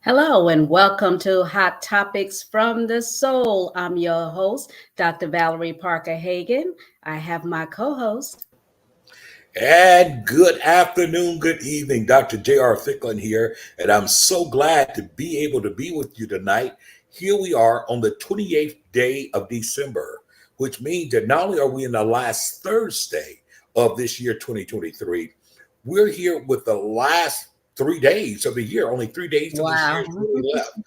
Hello and welcome to Hot Topics from the Soul. I'm your host, Dr. Valerie Parker-Hagan. I have my co-host. And good afternoon, good evening. Dr. J.R. Ficklin here, and I'm so glad to be able to be with you tonight. Here we are on the 28th day of December, which means that not only are we in the last Thursday of this year, 2023, we're here with the last 3 days of the year. Only 3 days of this year Wow. is really left.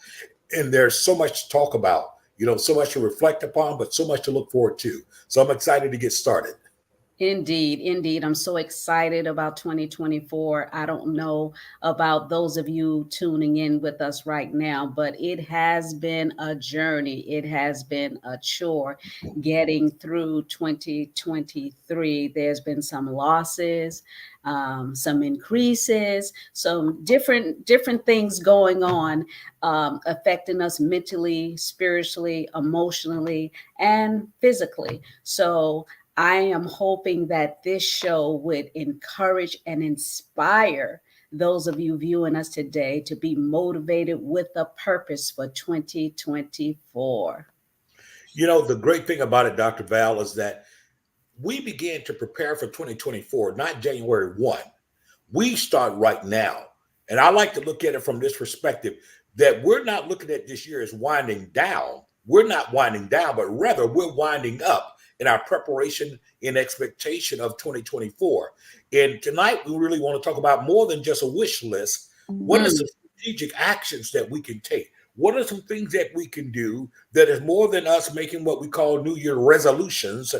And there's so much to talk about, so much to reflect upon, but so much to look forward to. So I'm excited to get started. Indeed, indeed. I'm so excited about 2024. I don't know about those of you tuning in with us right now, but it has been a journey. It has been a chore getting through 2023. There's been some losses, some increases, some different things going on, affecting us mentally, spiritually, emotionally, and physically. So I am hoping that this show would encourage and inspire those of you viewing us today to be motivated with a purpose for 2024. The great thing about it, Dr. Val, is that we began to prepare for 2024, not January 1. We start right now. And I like to look at it from this perspective that we're not looking at this year as winding down. We're not winding down, but rather we're winding up in our preparation in expectation of 2024. And tonight, we really want to talk about more than just a wish list. What are some strategic actions that we can take? What are some things that we can do that is more than us making what we call New Year resolutions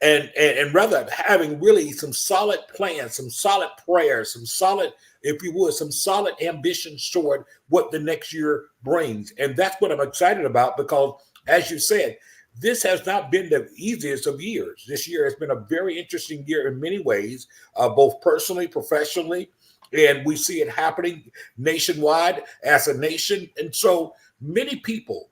and rather having really some solid plans, some solid prayers, some solid, if you would, some solid ambitions toward what the next year brings. And that's what I'm excited about because, as you said, this has not been the easiest of years. This year has been a very interesting year in many ways, both personally, professionally, and we see it happening nationwide as a nation. And so many people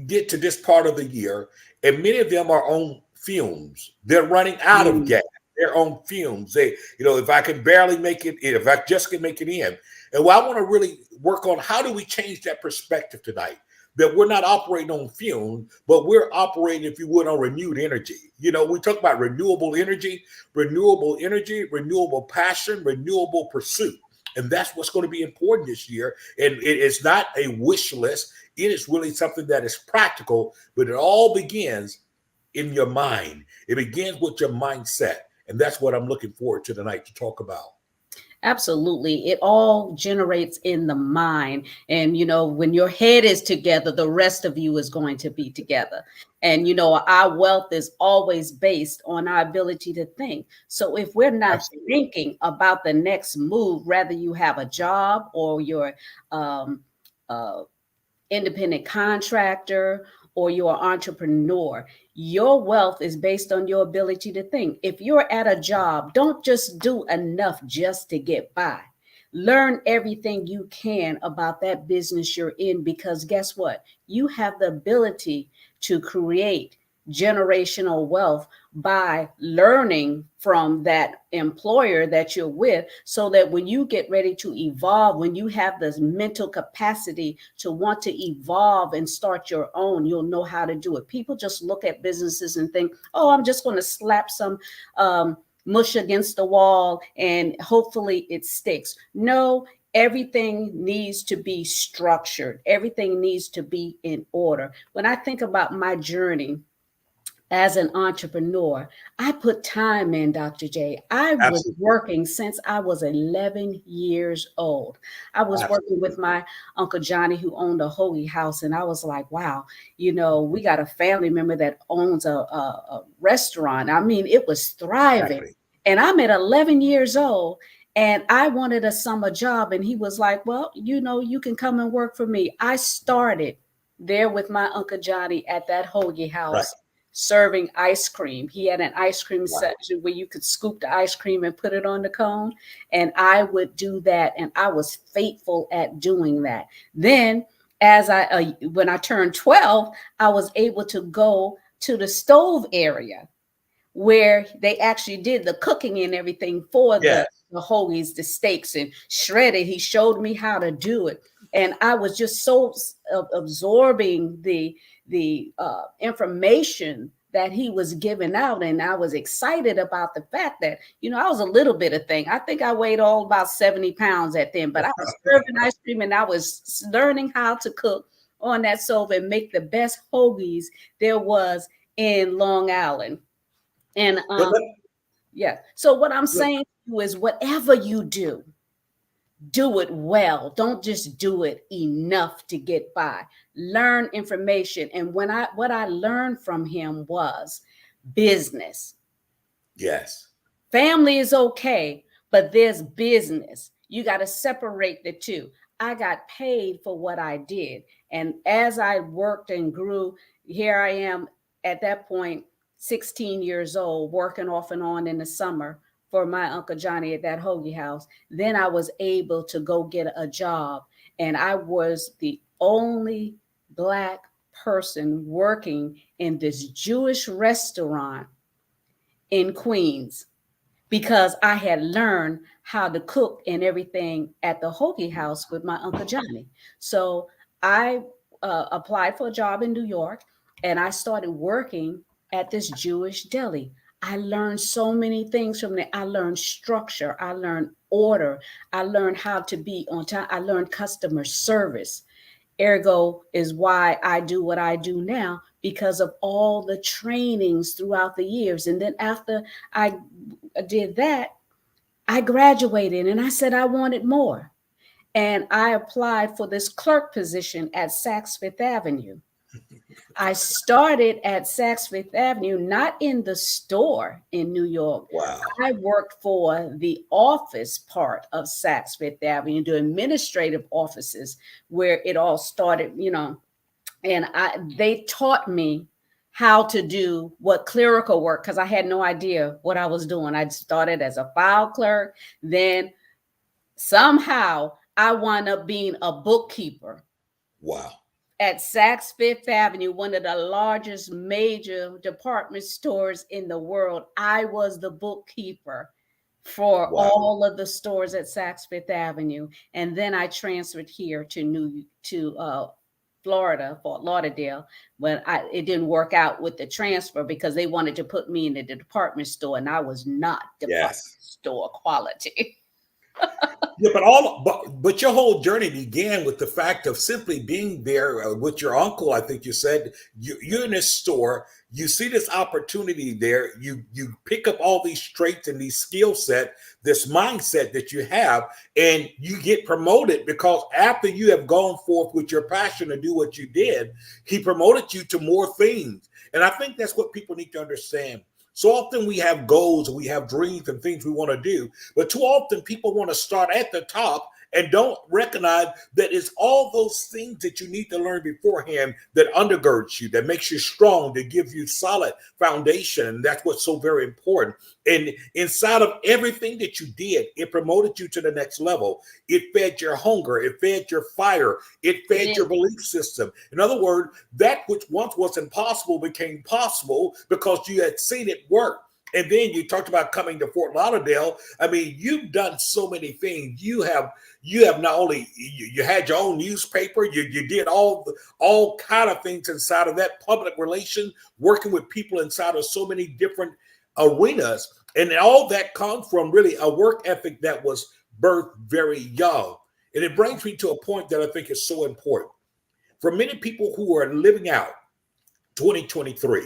get to this part of the year, and many of them are on fumes. They're running out of Mm. gas. They're on fumes. If I can barely make it, if I just can make it in. And well, I want to really work on how do we change that perspective tonight? That we're not operating on fumes, but we're operating, if you would, on renewed energy. We talk about renewable energy, renewable passion, renewable pursuit. And that's what's going to be important this year. And it's not a wish list. It is really something that is practical, but it all begins in your mind. It begins with your mindset. And that's what I'm looking forward to tonight to talk about. Absolutely. It all generates in the mind. And, when your head is together, the rest of you is going to be together. And, our wealth is always based on our ability to think. So if we're not Absolutely. thinking about the next move, rather you have a job or you're um, uh, independent contractor or you're an entrepreneur, your wealth is based on your ability to think. If you're at a job, don't just do enough just to get by. Learn everything you can about that business you're in because guess what? You have the ability to create generational wealth by learning from that employer that you're with so that when you get ready to evolve, when you have this mental capacity to want to evolve and start your own, you'll know how to do it. People just look at businesses and think, oh, I'm just going to slap some mush against the wall and hopefully it sticks. No, everything needs to be structured. Everything needs to be in order. When I think about my journey as an entrepreneur, I put time in, Dr. J. I was Absolutely. working since I was 11 years old. I was working Absolutely. with my Uncle Johnny, who owned a hoagie house. And I was like, wow, we got a family member that owns a restaurant. I mean, it was thriving. Exactly. And I'm at 11 years old. And I wanted a summer job. And he was like, well, you can come and work for me. I started there with my Uncle Johnny at that hoagie Right. house serving ice cream. He had an ice cream Right. section where you could scoop the ice cream and put it on the cone. And I would do that. And I was faithful at doing that. Then when I turned 12, I was able to go to the stove area where they actually did the cooking and everything for the Yes. hoagies, the steaks and shredded. He showed me how to do it. And I was just so absorbing the information that he was giving out, and I was excited about the fact that, you know, I was a little bit of thing. I think I weighed all about 70 pounds at then, but I was serving ice cream and I was learning how to cook on that stove and make the best hoagies there was in Long Island. And But yeah, so what I'm let, saying to you is, whatever you do it well. Don't just do it enough to get by. Learn information. And what I learned from him was business. yes, Family is okay, but there's business. You got to separate the two. I got paid for what I did. And as I worked and grew, here I am at that point, 16 years old, working off and on in the summer for my Uncle Johnny at that hoagie house. Then I was able to go get a job. And I was the only Black person working in this Jewish restaurant in Queens, because I had learned how to cook and everything at the hoagie house with my Uncle Johnny. So I applied for a job in New York, and I started working at this Jewish deli. I learned so many things from there. I learned structure, I learned order, I learned how to be on time, I learned customer service. Ergo is why I do what I do now, because of all the trainings throughout the years. And then after I did that, I graduated and I said I wanted more. And I applied for this clerk position at Saks Fifth Avenue. I started at Saks Fifth Avenue, not in the store in New York. wow, I worked for the office part of Saks Fifth Avenue, the administrative offices where it all started, you know. And they taught me how to do what clerical work, because I had no idea what I was doing. I started as a file clerk, then somehow I wound up being a bookkeeper wow, at Saks Fifth Avenue, one of the largest major department stores in the world. I was the bookkeeper for wow. all of the stores at Saks Fifth Avenue. And then I transferred here to Florida, Fort Lauderdale, but it didn't work out with the transfer because they wanted to put me in the department store, and I was not department Yes. store quality. Yeah, but your whole journey began with the fact of simply being there with your uncle. I think you said you're in this store, you see this opportunity there, you pick up all these traits and these skill set, this mindset that you have, and you get promoted because after you have gone forth with your passion to do what you did, he promoted you to more things. And I think that's what people need to understand. So often we have goals and we have dreams and things we want to do, but too often people want to start at the top and don't recognize that it's all those things that you need to learn beforehand that undergirds you, that makes you strong, that gives you solid foundation. And that's what's so very important. And inside of everything that you did, it promoted you to the next level. It fed your hunger. It fed your fire. It fed your belief system. In other words, that which once was impossible became possible because you had seen it work. And then you talked about coming to Fort Lauderdale. I mean, you've done so many things. You have not only you had your own newspaper, you did all kind of things inside of that, public relations, working with people inside of so many different arenas. And all that comes from really a work ethic that was birthed very young. And it brings me to a point that I think is so important. For many people who are living out 2023,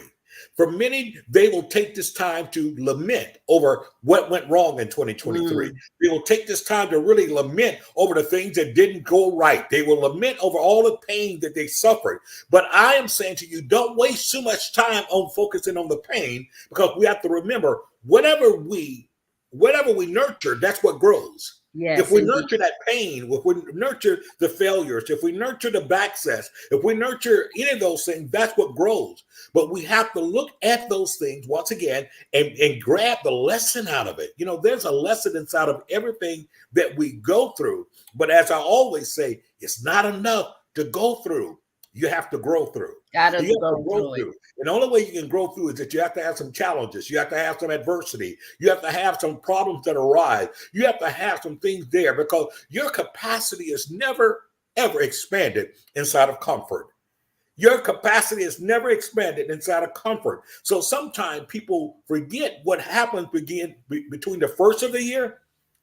for many, they will take this time to lament over what went wrong in 2023. They will take this time to really lament over the things that didn't go right. They will lament over all the pain that they suffered. But I am saying to you, don't waste too much time on focusing on the pain, because we have to remember, whatever we nurture, that's what grows. If Yes, we indeed. nurture that pain, if we nurture the failures, if we nurture the backsass, if we nurture any of those things, that's what grows. But we have to look at those things once again and grab the lesson out of it. You know, there's a lesson inside of everything that we go through. But as I always say, it's not enough to go through. You have to grow through. Gotta You have to go grow through it. through. And the only way you can grow through is that you have to have some challenges. You have to have some adversity. You have to have some problems that arise. You have to have some things there, because your capacity is never, ever expanded inside of comfort. Your capacity is never expanded inside of comfort. So sometimes people forget what happens between the first of the year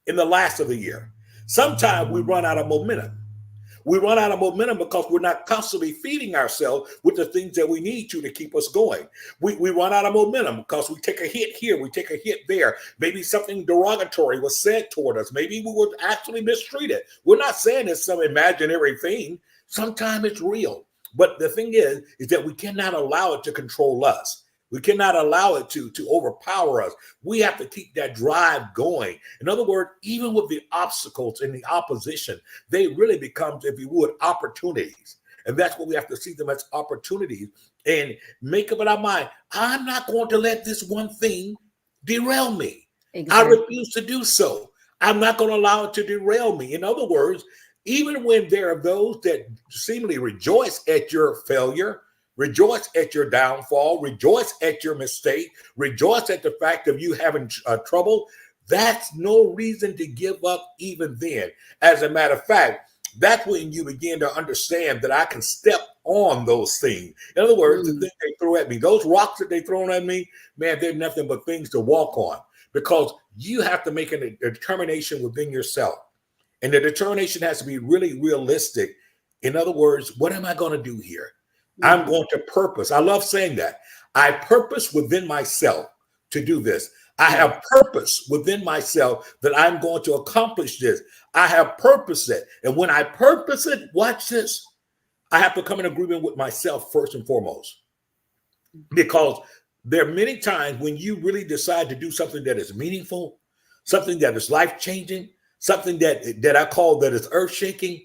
and the last of the year. Sometimes we run out of momentum. We run out of momentum because we're not constantly feeding ourselves with the things that we need to keep us going. We run out of momentum because we take a hit here, we take a hit there. Maybe something derogatory was said toward us. Maybe we were actually mistreated. We're not saying it's some imaginary thing. Sometimes it's real. But the thing is that we cannot allow it to control us. We cannot allow it to overpower us. We have to keep that drive going. In other words, even with the obstacles and the opposition, they really become, if you would, opportunities. And that's what we have to see them as opportunities and make up in our mind. I'm not going to let this one thing derail me. Exactly. I refuse to do so. I'm not going to allow it to derail me. In other words, even when there are those that seemingly rejoice at your failure, rejoice at your downfall, rejoice at your mistake, rejoice at the fact of you having trouble, that's no reason to give up even then. As a matter of fact, that's when you begin to understand that I can step on those things. In other words, the things they throw at me, those rocks that they thrown at me, man, they're nothing but things to walk on, because you have to make a determination within yourself. And the determination has to be really realistic. In other words, what am I going to do here? I'm going to purpose. I love saying that. I purpose within myself to do this. I have purpose within myself that I'm going to accomplish this. I have purpose it. And when I purpose it, watch this, I have to come in agreement with myself first and foremost. Because there are many times when you really decide to do something that is meaningful, something that is life-changing, something that I call that is earth-shaking,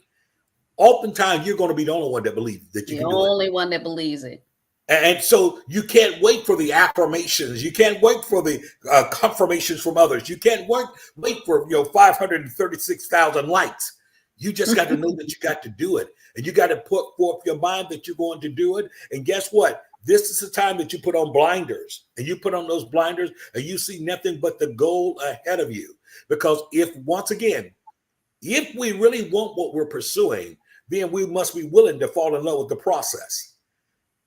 oftentimes you're going to be the only one that believes that you can do it. The only one that believes it. And so you can't wait for the affirmations. You can't wait for the confirmations from others. You can't wait for 536,000 likes. You just got to know that you got to do it. And you got to put forth your mind that you're going to do it. And guess what? This is the time that you put on blinders. And you put on those blinders and you see nothing but the goal ahead of you. Because once again, if we really want what we're pursuing, then we must be willing to fall in love with the process.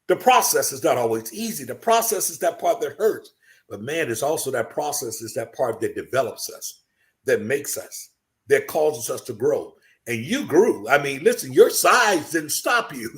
The process is not always easy. The process is that part that hurts. But man, it's also that process is that part that develops us, that makes us, that causes us to grow. And you grew. I mean, listen, your size didn't stop you.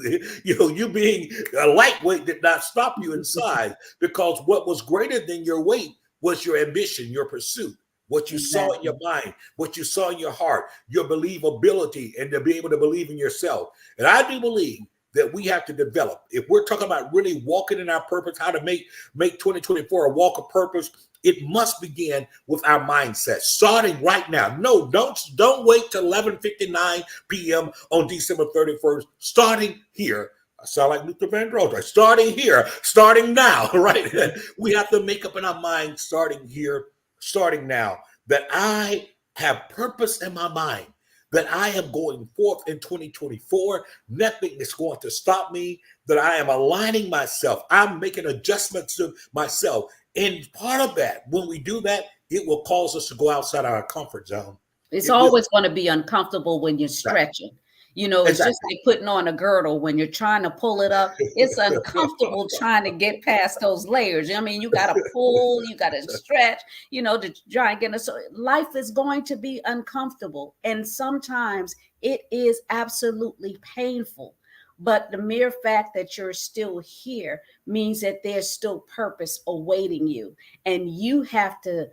You being a lightweight did not stop you in size, because what was greater than your weight was your ambition, your pursuit. What you saw in your mind, what you saw in your heart, your believability, and to be able to believe in yourself. And I do believe that we have to develop. If we're talking about really walking in our purpose, how to make 2024 a walk of purpose, it must begin with our mindset, starting right now. No, don't wait till 11:59 p.m. on December 31st. Starting here. I sound like Luther Vandross. Starting here, starting now, right? We have to make up in our mind, starting here, starting now, that I have purpose in my mind, that I am going forth in 2024. Nothing is going to stop me, that I am aligning myself. I'm making adjustments to myself. And part of that, when we do that, it will cause us to go outside our comfort zone. It's always going to be uncomfortable when you're stretching. It's just like putting on a girdle. When you're trying to pull it up, it's uncomfortable trying to get past those layers. I mean, you got to pull, you got to stretch, to try and get it. So life is going to be uncomfortable. And sometimes it is absolutely painful. But the mere fact that you're still here means that there's still purpose awaiting you. And you have to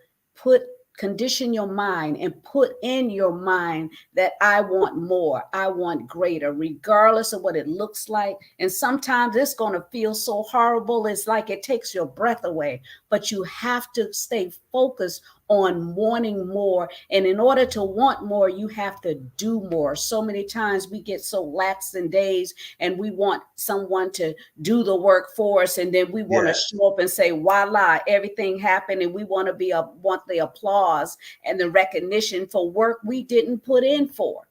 condition your mind and put in your mind that I want more, I want greater, regardless of what it looks like. And sometimes it's going to feel so horrible, it's like it takes your breath away, but you have to stay focused on wanting more. And in order to want more, you have to do more. So many times we get so lax in days and we want someone to do the work for us. And then we want to show up and say, voila, everything happened. And we want the applause and the recognition for work we didn't put in for.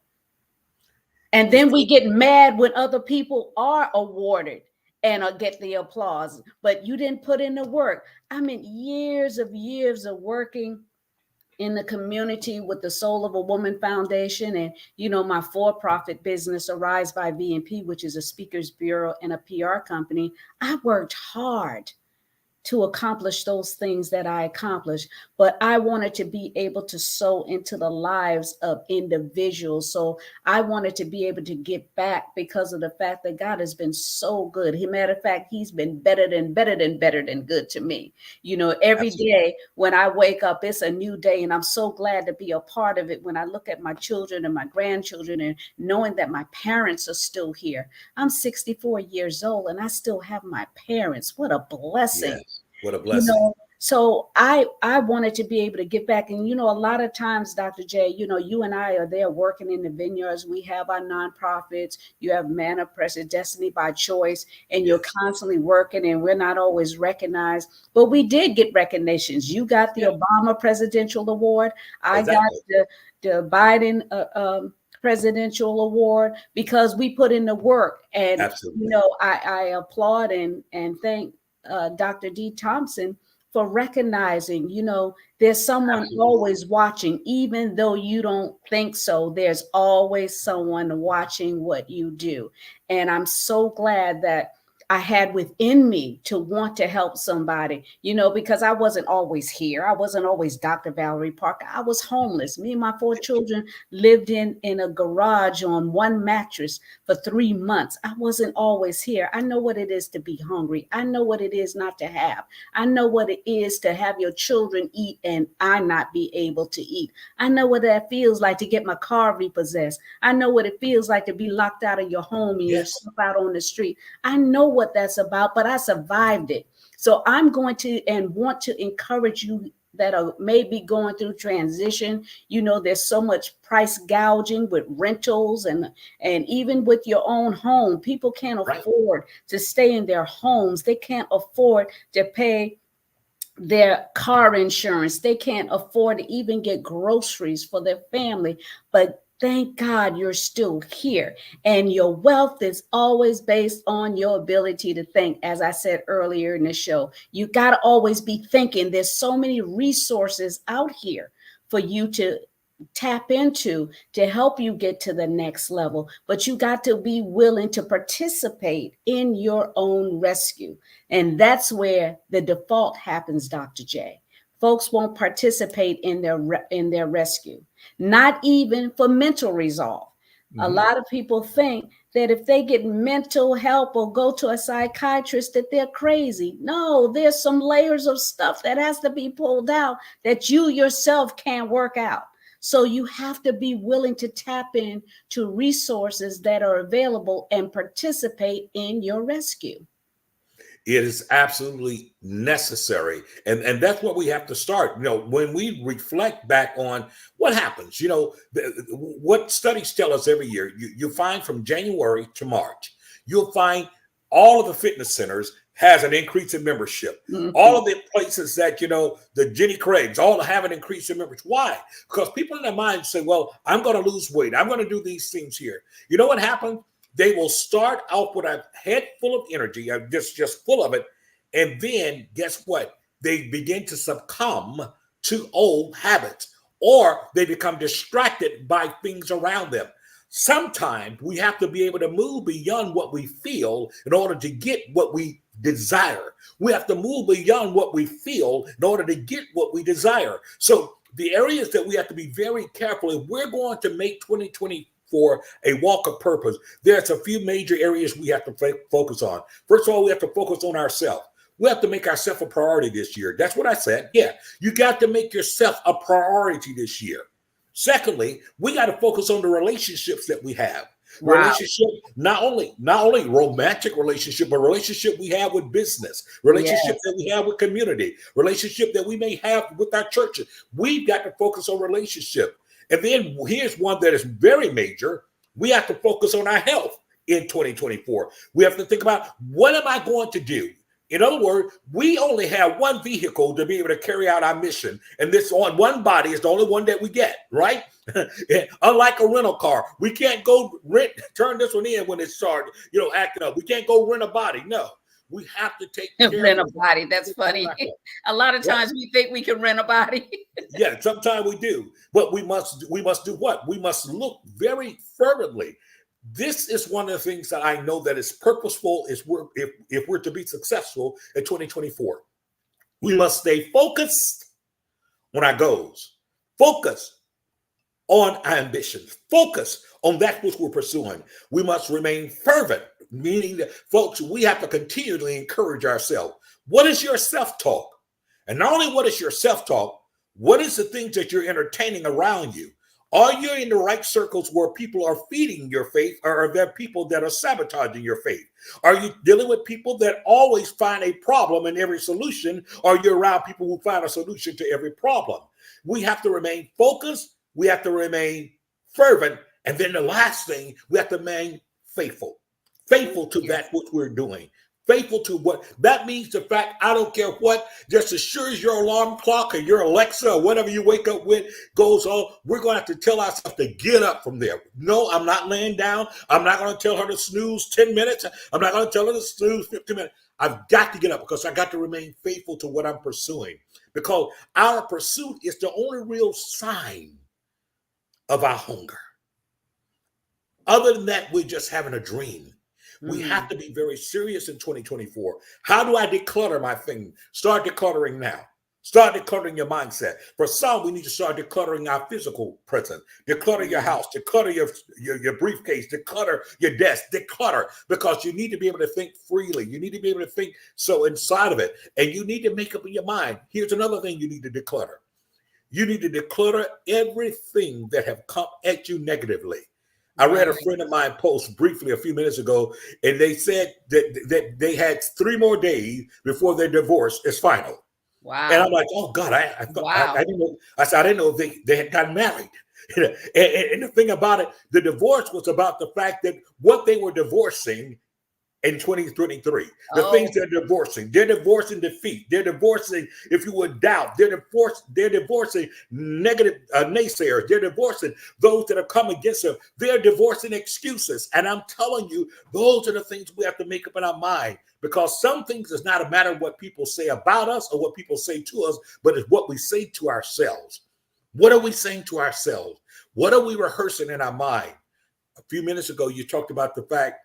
And then we get mad when other people are awarded and get the applause, but you didn't put in the work. I mean, years of working in the community with the Soul of a Woman Foundation, and my for-profit business Arise by VNP, which is a speakers bureau and a PR company. I worked hard to accomplish those things that I accomplished. But I wanted to be able to sow into the lives of individuals. So I wanted to be able to get back because of the fact that God has been so good. Matter of fact, he's been better than good to me. Every Absolutely. day when I wake up, it's a new day. And I'm so glad to be a part of it when I look at my children and my grandchildren and knowing that my parents are still here. I'm 64 years old and I still have my parents. What a blessing. Yes. What a blessing. So I wanted to be able to give back. And a lot of times, Dr. J, you and I are there working in the vineyards. We have our nonprofits. You have Man of Precious Destiny by Choice, and you're Yes. constantly working, and we're not always recognized. But we did get recognitions. You got the Yeah. Obama Presidential Award. I got Exactly. the Biden presidential award because we put in the work. And Absolutely. I applaud and thank Dr. D. Thompson for recognizing, there's someone Absolutely. always watching, even though you don't think so, there's always someone watching what you do. And I'm so glad that I had within me to want to help somebody, because I wasn't always here. I wasn't always Dr. Valerie Parker. I was homeless. Me and my 4 children lived in a garage on one mattress for 3 months. I wasn't always here. I know what it is to be hungry. I know what it is not to have. I know what it is to have your children eat and I not be able to eat. I know what that feels like to get my car repossessed. I know what it feels like to be locked out of your home and you're Yes. stuck out on the street. I know what that's about, but I survived it. So I'm going to and want to encourage you that are maybe going through transition. There's so much price gouging with rentals and even with your own home. People can't Right. afford to stay in their homes. They can't afford to pay their car insurance. They can't afford to even get groceries for their family. But thank God you're still here. And your wealth is always based on your ability to think. As I said earlier in the show, you got to always be thinking. There's so many resources out here for you to tap into to help you get to the next level, but you got to be willing to participate in your own rescue. And that's where the default happens, Dr. J. Folks won't participate in their rescue, not even for mental resolve. A Hmm. lot of people think that if they get mental help or go to a psychiatrist that they're crazy. No, there's some layers of stuff that has to be pulled out that you yourself can't work out. So you have to be willing to tap in to resources that are available and participate in your rescue. It is absolutely necessary. And that's what we have to start. When we reflect back on what happens, what studies tell us every year, you find from January to March, you'll find all of the fitness centers has an increase in membership. All Mhm. of the places that, the Jenny Craigs, all have an increase in membership. Why? Because people in their mind say, well, I'm going to lose weight. I'm going to do these things here. You know what happened? They will start out with a head full of energy, just full of it. And then guess what? They begin to succumb to old habits or they become distracted by things around them. Sometimes we have to be able to move beyond what we feel in order to get what we desire. We have to move beyond what we feel in order to get what we desire. So the areas that we have to be very careful if we're going to make 2024 a walk of purpose, there's a few major areas we have to focus on. First of all, we have to focus on ourselves. We have to make ourselves a priority this year. That's what I said. Yeah, you got to make yourself a priority this year. Secondly, we got to focus on the relationships that we have. Wow. Relationship, not only romantic relationship, but relationship we have with business, relationship Yes. that we have with community, relationship that we may have with our churches. We've got to focus on relationship. And then here's one that is very major. We have to focus on our health in 2024. We have to think about what am I going to do? In other words, we only have one vehicle to be able to carry out our mission. And this on one body is the only one that we get, right? Unlike a rental car, we can't go turn this one in when it starts, acting up. We can't go rent a body. No. We have to take care of Rent a the body. That's funny. A lot of Yes. times we think we can rent a body. Yeah, sometimes we do, but we must do what? We must look very fervently. This is one of the things that I know that is purposeful. Is if we're to be successful in 2024, we must stay focused on our goals, focus on our ambitions, focus on that which we're pursuing. We must remain fervent, meaning that, folks, we have to continually encourage ourselves. What is your self-talk? And not only what is your self-talk, what is the things that you're entertaining around you? Are you in the right circles where people are feeding your faith, or are there people that are sabotaging your faith? Are you dealing with people that always find a problem in every solution, or are you around people who find a solution to every problem? We have to remain focused. We have to remain fervent. And then the last thing, we have to remain faithful. Faithful to that which we're doing. Faithful to what that means. The fact, I don't care what, just as sure as your alarm clock or your Alexa or whatever you wake up with goes on, we're going to have to tell ourselves to get up from there. No, I'm not laying down. I'm not going to tell her to snooze 10 minutes. I'm not going to tell her to snooze 15 minutes. I've got to get up because I got to remain faithful to what I'm pursuing, because our pursuit is the only real sign of our hunger. Other than that, we're just having a dream. We have to be very serious in 2024. How do I declutter my thing? Start decluttering now. Start decluttering your mindset. For some, we need to start decluttering our physical presence. Declutter your house. Declutter your briefcase. Declutter your desk. Declutter, because you need to be able to think freely. You need to be able to think so inside of it. And you need to make up in your mind. Here's another thing you need to declutter. You need to declutter everything that have come at you negatively. I read a friend of mine post briefly a few minutes ago, and they said that they had 3 more days before their divorce is final. Wow. And I'm like, oh God, I thought I didn't know. I said, I didn't know if they had gotten married. And the thing about it, the divorce was about the fact that what they were divorcing in 2023, the things they're divorcing defeat, they're divorcing, if you would, doubt, they're divorcing negative naysayers, they're divorcing those that have come against them, they're divorcing excuses. And I'm telling you, those are the things we have to make up in our mind, because some things is not a matter of what people say about us or what people say to us, but it's what we say to ourselves. What are we saying to ourselves? What are we rehearsing in our mind? A few minutes ago, you talked about the fact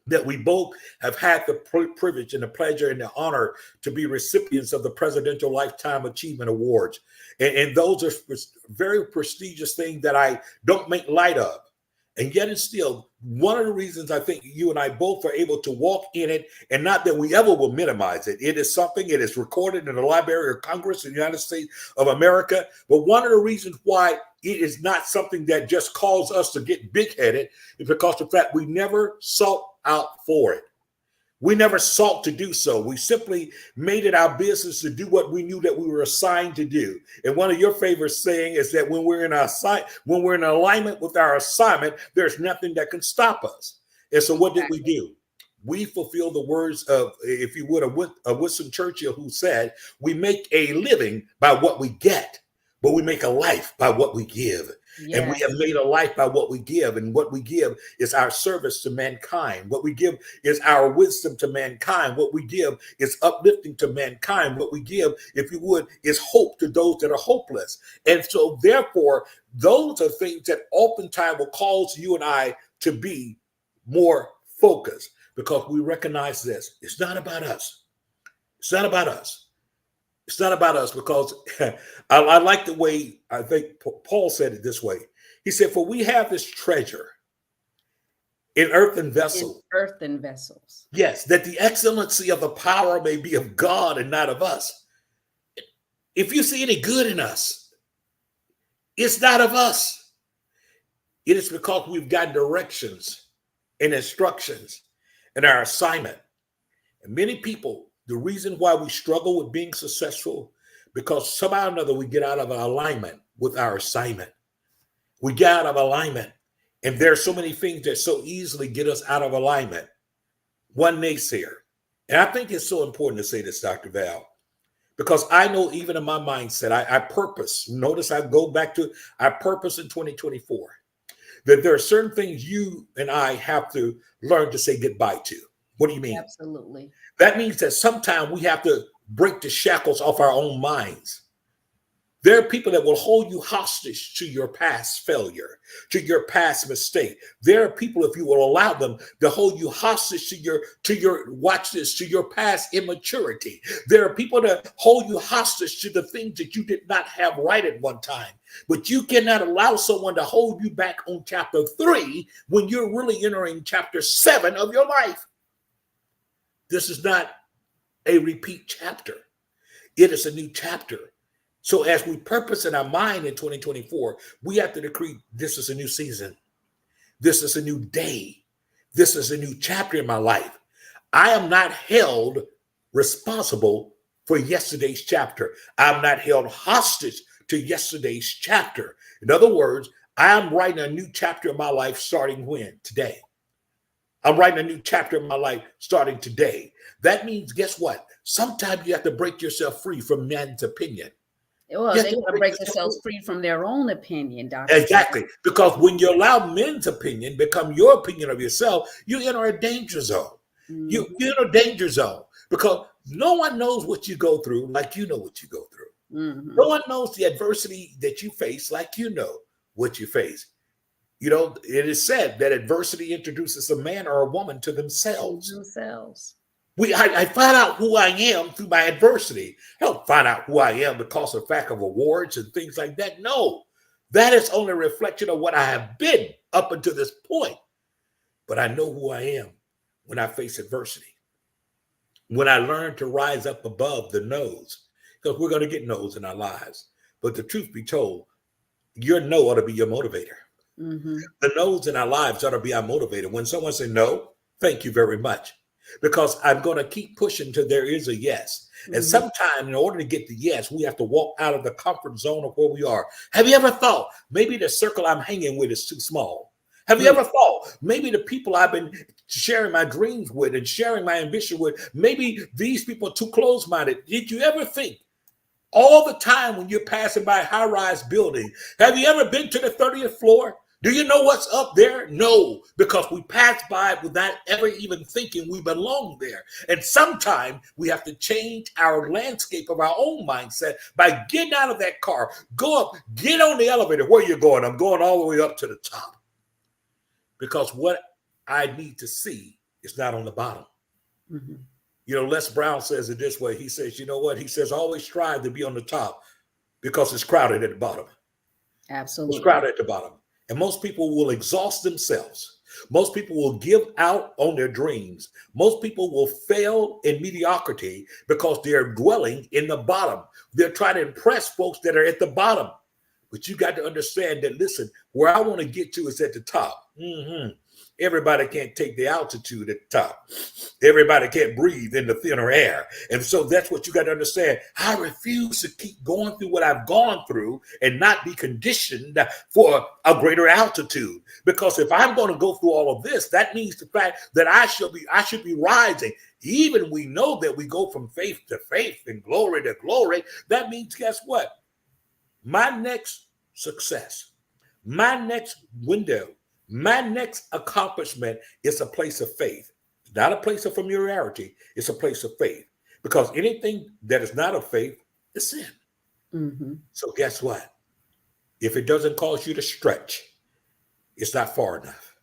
that we both have had the privilege and the pleasure and the honor to be recipients of the Presidential Lifetime Achievement Awards. And those are very prestigious things that I don't make light of. And yet and still, one of the reasons I think you and I both are able to walk in it, and not that we ever will minimize it. It is something, it is recorded in the Library of Congress in the United States of America. But one of the reasons why it is not something that just calls us to get big-headed is because of the fact we never sought out for it. We never sought to do so. We simply made it our business to do what we knew that we were assigned to do. And one of your favorite saying is that when we're in alignment with our assignment, there's nothing that can stop us. And so what did we do? We fulfill the words of, if you would, of Winston Churchill, who said, we make a living by what we get, but we make a life by what we give. Yes. And we have made a life by what we give. And what we give is our service to mankind. What we give is our wisdom to mankind. What we give is uplifting to mankind. What we give, if you would, is hope to those that are hopeless. And so therefore, those are things that oftentimes will cause you and I to be more focused, because we recognize this. It's not about us. It's not about us. It's not about us, because I like the way, I think Paul said it this way. He said, for we have this treasure in earthen vessels. Earthen vessels. Yes, that the excellency of the power may be of God and not of us. If you see any good in us, it's not of us. It is because we've got directions and instructions in our assignment. And many people, the reason why we struggle with being successful, because somehow or another we get out of alignment with our assignment. We get out of alignment. And there are so many things that so easily get us out of alignment. One naysayer. And I think it's so important to say this, Dr. Val, because I know even in my mindset, I purpose. Notice I go back to, I purpose in 2024, that there are certain things you and I have to learn to say goodbye to. What do you mean? Absolutely. That means that sometimes we have to break the shackles off our own minds. There are people that will hold you hostage to your past failure, to your past mistake. There are people, if you will allow them, to hold you hostage to your watch this, to your past immaturity. There are people that hold you hostage to the things that you did not have right at one time. But you cannot allow someone to hold you back on chapter 3 when you're really entering chapter 7 of your life. This is not a repeat chapter. It is a new chapter. So as we purpose in our mind in 2024, we have to decree this is a new season. This is a new day. This is a new chapter in my life. I am not held responsible for yesterday's chapter. I'm not held hostage to yesterday's chapter. In other words, I am writing a new chapter in my life starting when? Today. I'm writing a new chapter in my life starting today. That means, guess what? Sometimes you have to break yourself free from man's opinion. Well, You have they to got to break break yourself themselves free. free from their own opinion, Dr. J. Exactly. Because when you allow men's opinion become your opinion of yourself, you enter a danger zone. You, Mhm. you enter a danger zone because no one knows what you go through like you know what you go through. No Mhm. one knows the adversity that you face like you know what you face. You know, it is said that adversity introduces a man or a woman to To themselves. themselves. I find out who I am through my adversity. I don't find out who I am because of the fact of awards and things like that. No, that is only a reflection of what I have been up until this point. But I know who I am when I face adversity. When I learn to rise up above the no's, because we're going to get no's in our lives. But the truth be told, your no ought to be your motivator. Mhm. The no's in our lives ought to be our motivator. When someone says no, thank you very much. Because I'm going to keep pushing till there is a yes. And Mhm. sometimes, in order to get the yes, we have to walk out of the comfort zone of where we are. Have you ever thought maybe the circle I'm hanging with is too small? Have you Mm. ever thought maybe the people I've been sharing my dreams with and sharing my ambition with, maybe these people are too close minded? Did you ever think all the time when you're passing by a high rise building? Have you ever been to the 30th floor? Do you know what's up there? No, because we pass by without ever even thinking we belong there. And sometimes we have to change our landscape of our own mindset by getting out of that car, go up, get on the elevator. Where are you going? I'm going all the way up to the top because what I need to see is not on the bottom. Mhm. You know, Les Brown says it this way. He says, you know what? He says, always strive to be on the top because it's crowded at the bottom. It's Absolutely. crowded at the bottom. And most people will exhaust themselves. Most people will give out on their dreams. Most people will fail in mediocrity because they're dwelling in the bottom. They're trying to impress folks that are at the bottom. But you got to understand that, listen, where I want to get to is at the top. Everybody can't take the altitude at the top. Everybody can't breathe in the thinner air. And so that's what you got to understand. I refuse to keep going through what I've gone through and not be conditioned for a greater altitude. Because if I'm going to go through all of this, that means the fact that I should be rising. Even we know that we go from faith to faith and glory to glory. That means, guess what? My next success, my next window, my next accomplishment is a place of faith. It's not a place of familiarity, it's a place of faith. Because anything that is not of faith is sin. Mhm. So, guess what? If it doesn't cause you to stretch, it's not far enough.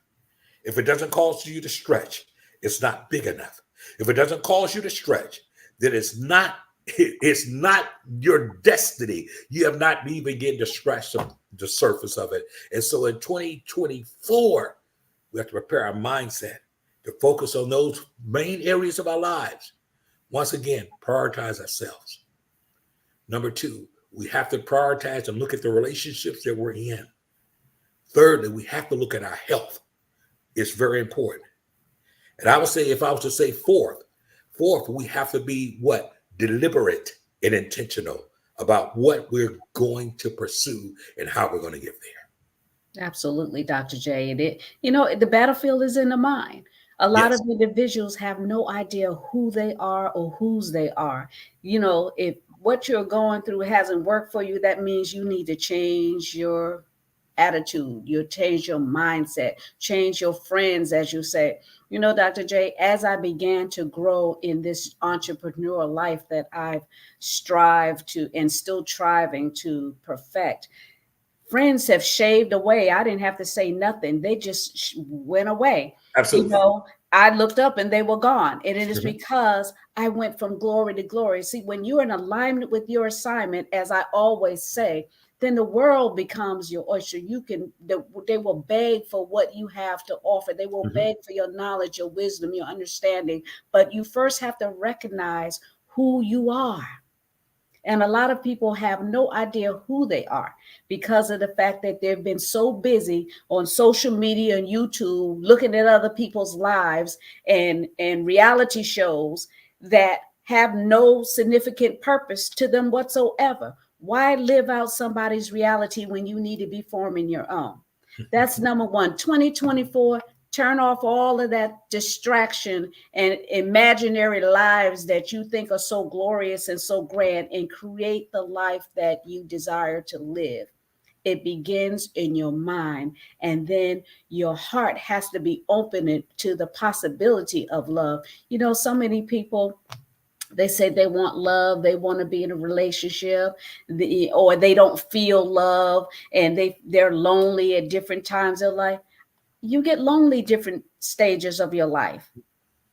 If it doesn't cause you to stretch, it's not big enough. If it doesn't cause you to stretch, then it's not your destiny. You have not even begun to scratch the surface of it. And so in 2024, we have to prepare our mindset to focus on those main areas of our lives. Once again, prioritize ourselves. Number two, we have to prioritize and look at the relationships that we're in. Thirdly, we have to look at our health. It's very important. And I would say, if I was to say fourth, we have to be what? Deliberate and intentional about what we're going to pursue and how we're going to get there. Absolutely, Dr. J. And the battlefield is in the mind. A lot of Yes. individuals have no idea who they are or whose they are. If what you're going through hasn't worked for you, that means you need to change your attitude, you change your mindset, change your friends, as you say. You know, Dr. J, as I began to grow in this entrepreneurial life that I've strived to and still striving to perfect, friends have shaved away. I didn't have to say nothing. They just went away. You Absolutely. know, I looked up and they were gone. And it is Mhm. because I went from glory to glory. See, when you're in alignment with your assignment, as I always say, then the world becomes your oyster. You can, they will beg for what you have to offer. They will Mhm. beg for your knowledge, your wisdom, your understanding. But you first have to recognize who you are. And a lot of people have no idea who they are because of the fact that they've been so busy on social media and YouTube looking at other people's lives and reality shows that have no significant purpose to them whatsoever. Why live out somebody's reality when you need to be forming your own? That's number one. 2024, turn off all of that distraction and imaginary lives that you think are so glorious and so grand, and create the life that you desire to live. It begins in your mind, and then your heart has to be open to the possibility of love. You know, so many people, they say they want love, they want to be in a relationship, or they don't feel love, and they're lonely at different times of life. You get lonely different stages of your life.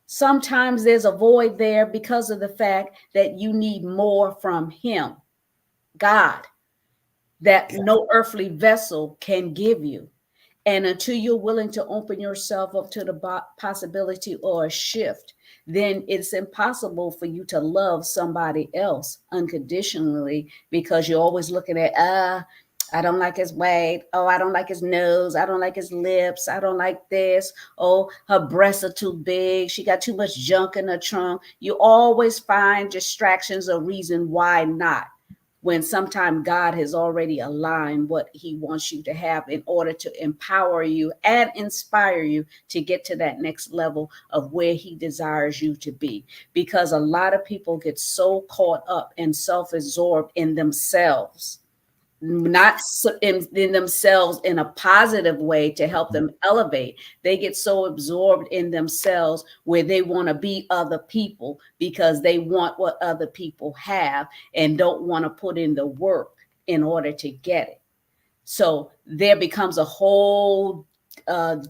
Sometimes there's a void there because of the fact that you need more from Him, God, that Yeah. no earthly vessel can give you. And until you're willing to open yourself up to the possibility or a shift, then it's impossible for you to love somebody else unconditionally, because you're always looking at, I don't like his weight. Oh, I don't like his nose. I don't like his lips. I don't like this. Oh, her breasts are too big. She got too much junk in her trunk. You always find distractions or reason why not, when sometimes God has already aligned what He wants you to have in order to empower you and inspire you to get to that next level of where He desires you to be. Because a lot of people get so caught up and self absorbed in themselves, not in themselves in a positive way to help them elevate. They get so absorbed in themselves where they want to be other people because they want what other people have and don't want to put in the work in order to get it. So there becomes a whole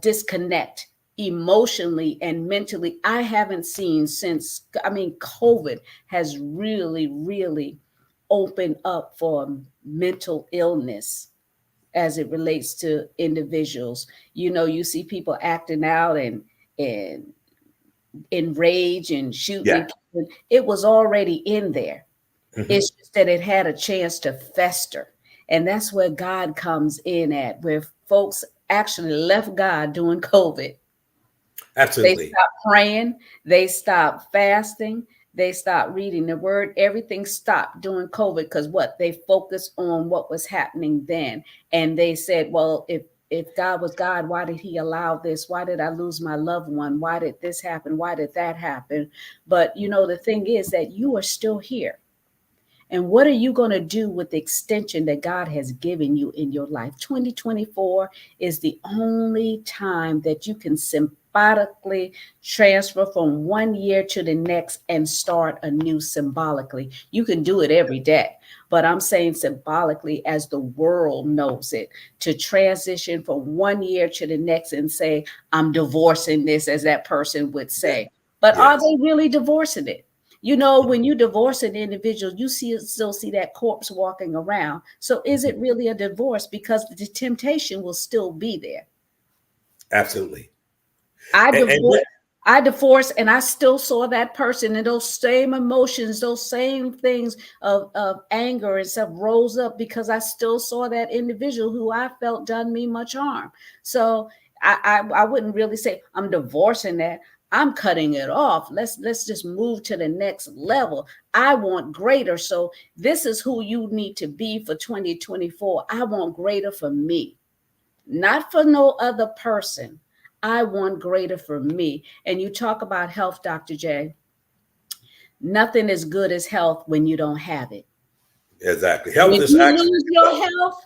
disconnect emotionally and mentally. I haven't seen since, I mean, COVID has really, really opened up for mental illness as it relates to individuals. You know, you see people acting out and in rage and shooting Yeah. and killing. It was already in there. Mhm. It's just that it had a chance to fester. And that's where God comes in at, where folks actually left God during COVID. They Absolutely. stopped praying, they stopped fasting, they stopped reading the word. Everything stopped during COVID because what? They focused on what was happening then. And they said, well, if God was God, why did He allow this? Why did I lose my loved one? Why did this happen? Why did that happen? But you know, the thing is that you are still here. And what are you going to do with the extension that God has given you in your life? 2024 is the only time that you can symbolically transfer from one year to the next and start anew symbolically. You can do it every day, but I'm saying symbolically as the world knows it, to transition from one year to the next and say, I'm divorcing this, as that person would Yeah. say. But are Yes. they really divorcing it? You know, when you divorce an individual, you still see that corpse walking around. So is Mhm. it really a divorce? Because the temptation will still be there. Absolutely. I And divorced, I divorced, and I still saw that person, and those same emotions, those same things of anger and stuff rose up because I still saw that individual who I felt done me much harm. So I wouldn't really say I'm divorcing that. I'm cutting it off. Let's just move to the next level. I want greater. So this is who you need to be for 2024. I want greater for me, not for no other person. I want greater for me. And you talk about health, Dr. J. Nothing is good as health when you don't have it. exactly. Health When is you actually lose your wealth. health,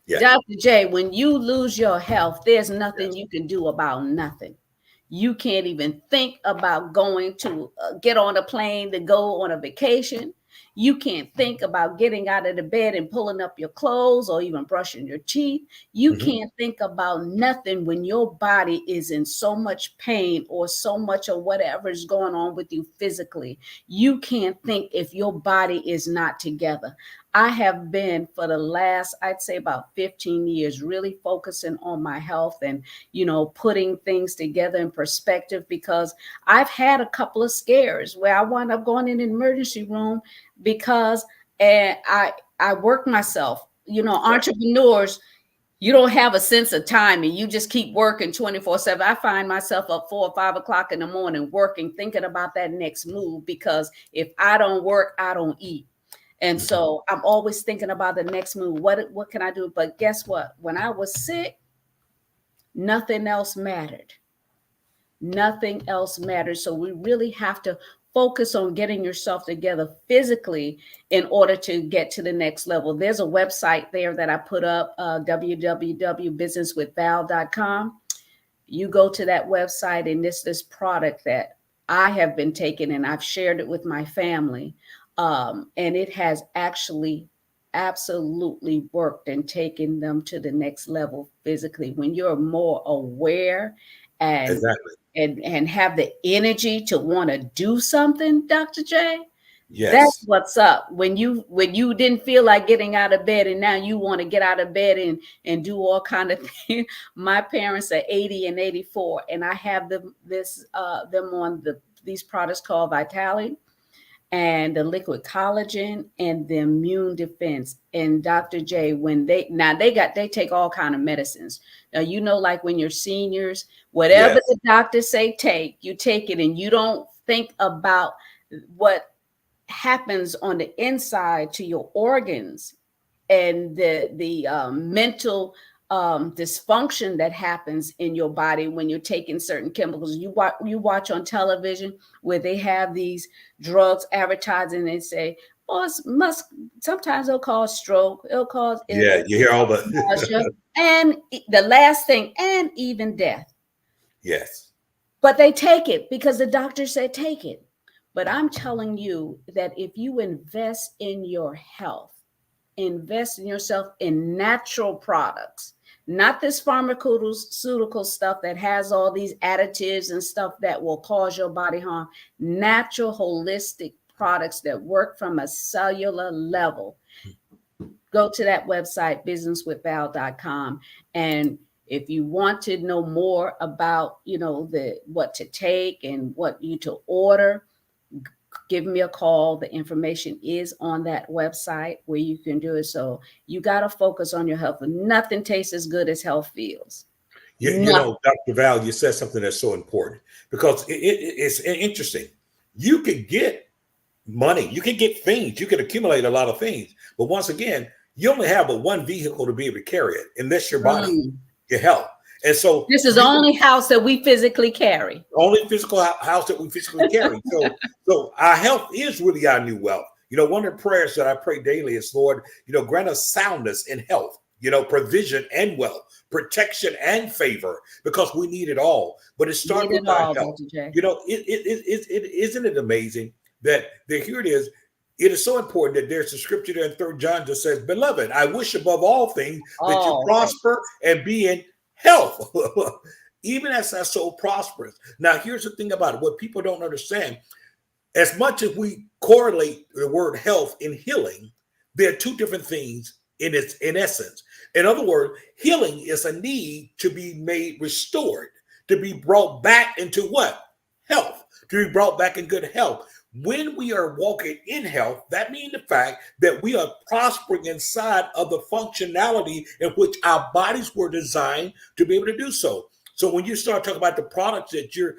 Yes. Dr. J, when you lose your health, there's nothing Yes. you can do about nothing. You can't even think about going to get on a plane to go on a vacation. You can't think about getting out of the bed and pulling up your clothes or even brushing your teeth. You Hmm. can't think about nothing when your body is in so much pain or so much of whatever is going on with you physically. You can't think if your body is not together. I have been for the last, I'd say about 15 years, really focusing on my health and, putting things together in perspective, because I've had a couple of scares where I wound up going in an emergency room because I work myself. Right. Entrepreneurs, you don't have a sense of timing. You just keep working 24/7. I find myself up 4 or 5 o'clock in the morning working, thinking about that next move, because if I don't work, I don't eat. And Mhm. so I'm always thinking about the next move. What can I do? But guess what? When I was sick, nothing else mattered. Nothing else matters. So we really have to focus on getting yourself together physically in order to get to the next level. There's a website there that I put up, www.businesswithval.com. You go to that website, and this product that I have been taking, and I've shared it with my family. And it has actually absolutely worked and taken them to the next level physically. When you're more aware and Exactly. and have the energy to want to do something, Dr. J, that's Yes. what's up. When you didn't feel like getting out of bed, and now you want to get out of bed and do all kind of things. My parents are 80 and 84, and I have them on these products called Vitality and the liquid collagen and the immune defense. And Dr. J, when they take all kind of medicines. Now, like when you're seniors, whatever Yes. the doctors say take, you take it, and you don't think about what happens on the inside to your organs and the mental dysfunction that happens in your body when you're taking certain chemicals. You watch on television where they have these drugs advertising, and they say, "Oh, it must." Sometimes it'll cause stroke, Yeah. You hear all nausea, the and the last thing, and even death. yes. But they take it because the doctor said take it. But I'm telling you that if you invest in your health, invest in yourself in natural products, not this pharmaceutical stuff that has all these additives and stuff that will cause your body harm. Natural, holistic products that work from a cellular level. Go to that website, businesswithval.com. And if you want to know more about, the what to take and what you to order, give me a call. The information is on that website where you can do it. So you got to focus on your health. Nothing tastes as good as health feels. Nothing. Dr. Val, you said something that's so important because it's interesting. You could get money, you can get things, you can accumulate a lot of things, but once again, you only have but one vehicle to be able to carry it, and that's your body, Mm. your health. And so This is the you can only house that we physically carry. only physical house that we physically carry. So our health is really our new wealth. One of the prayers that I pray daily is, Lord, grant us soundness in health, provision and wealth, protection and favor, because we need it all. But it starts Need with it our all, health. Dr. J. Isn't it amazing that here it is. It is so important that there's a scripture there in 3 John that says, "Beloved, I wish above all things that you All things. prosper and be in health, even as our soul prospers." Now, here's the thing about it. What people don't understand, as much as we correlate the word health and healing, there are two different things in essence. In other words, healing is a need to be made restored, to be brought back into what? Health, to be brought back in good health. When we are walking in health, that means the fact that we are prospering inside of the functionality in which our bodies were designed to be able to do so. So when you start talking about the products that you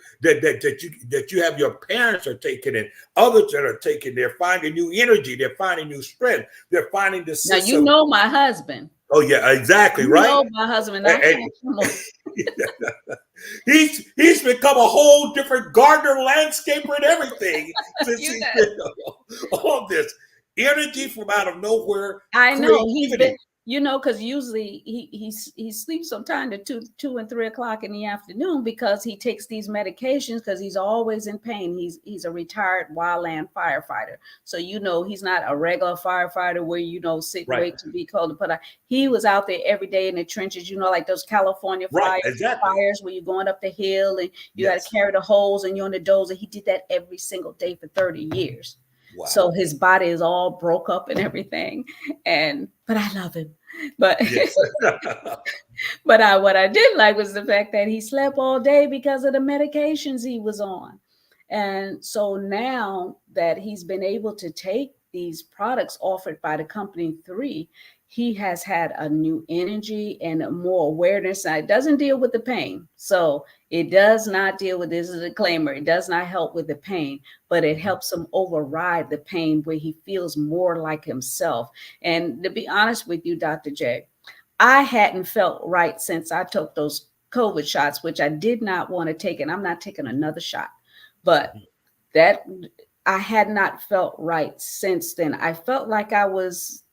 have, your parents are taking, and others that are taking, they're finding new energy, they're finding new strength, they're finding the Now, sense you of, know my husband. oh yeah, exactly, You right. know my husband. I And, can't come on. he's become a whole different gardener, landscaper, and everything since You he's know. been all this energy from out of nowhere, I know. creativity. You know, because usually he sleeps sometime to 2 and 3 o'clock in the afternoon because he takes these medications because he's always in pain. He's a retired wildland firefighter, so you know he's not a regular firefighter where sit and Right. wait to be called to put out. He was out there every day in the trenches. You know, like those California Right. Exactly. fires where you're going up the hill and you got Yes. to carry the hose and you're on the dozer. He did that every single day for 30 years. So Wow. his body is all broke up and everything. But I love him. But Yes. but what I did like was the fact that he slept all day because of the medications he was on. And so now that he's been able to take these products offered by the company 3, he has had a new energy and more awareness. Now, it doesn't deal with the pain. So it does not deal with, this is a disclaimer, it does not help with the pain, but it helps him override the pain where he feels more like himself. And to be honest with you, Dr. J, I hadn't felt right since I took those COVID shots, which I did not want to take, and I'm not taking another shot. But that I had not felt right since then. I felt like I was,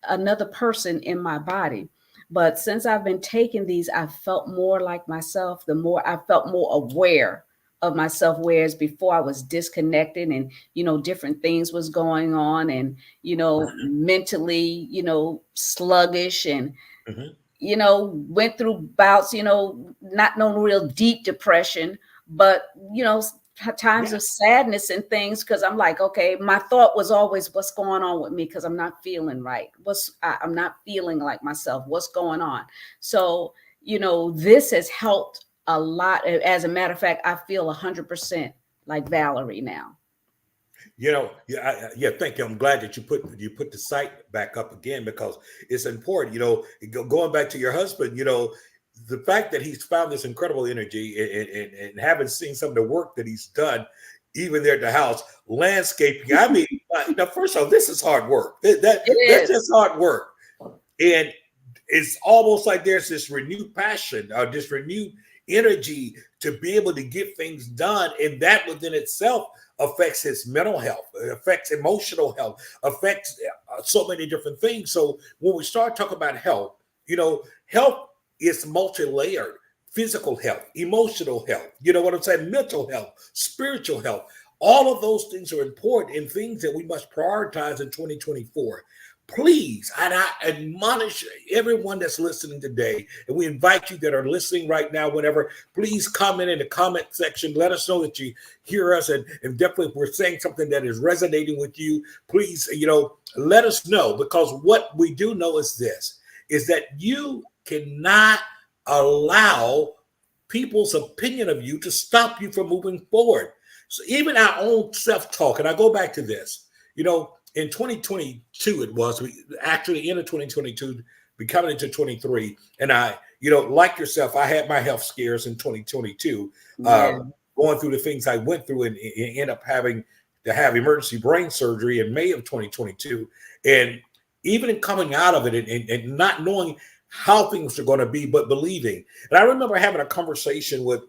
another person in my body. But since I've been taking these, I felt more like myself. The more I felt more aware of myself, whereas before I was disconnected and, different things was going on and, mentally, sluggish and, Mhm. went through bouts, not no real deep depression, but, times Yeah. of sadness and things. Cause I'm like, okay, my thought was always what's going on with me. Cause I'm not feeling right. I'm not feeling like myself. What's going on? So, this has helped a lot. As a matter of fact, I feel 100% like Valerie now. Yeah, thank you. I'm glad that you put the site back up again because it's important. Going back to your husband, the fact that he's found this incredible energy and having seen some of the work that he's done, even there at the house, landscaping. I mean, now first of all, this is hard work. It That's is. just hard work, and it's almost like there's this renewed passion or this renewed energy to be able to get things done, and that within itself affects his mental health, it affects emotional health, affects so many different things. So when we start talking about health, health is multi-layered: physical health, emotional health, you know what I'm saying, mental health, spiritual health. All of those things are important and things that we must prioritize in 2024. Please, and I admonish everyone that's listening today, and we invite you that are listening right now, whenever, please comment in the comment section. Let us know that you hear us, and definitely if we're saying something that is resonating with you, please, let us know, because what we do know is this, is that you cannot allow people's opinion of you to stop you from moving forward. So even our own self-talk, and I go back to this, in 2022, it was actually in 2022, becoming into 23. And I, like yourself, I had my health scares in 2022, Yeah. going through the things I went through and end up having to have emergency brain surgery in May of 2022. And even in coming out of it and not knowing how things are going to be, but believing. And I remember having a conversation with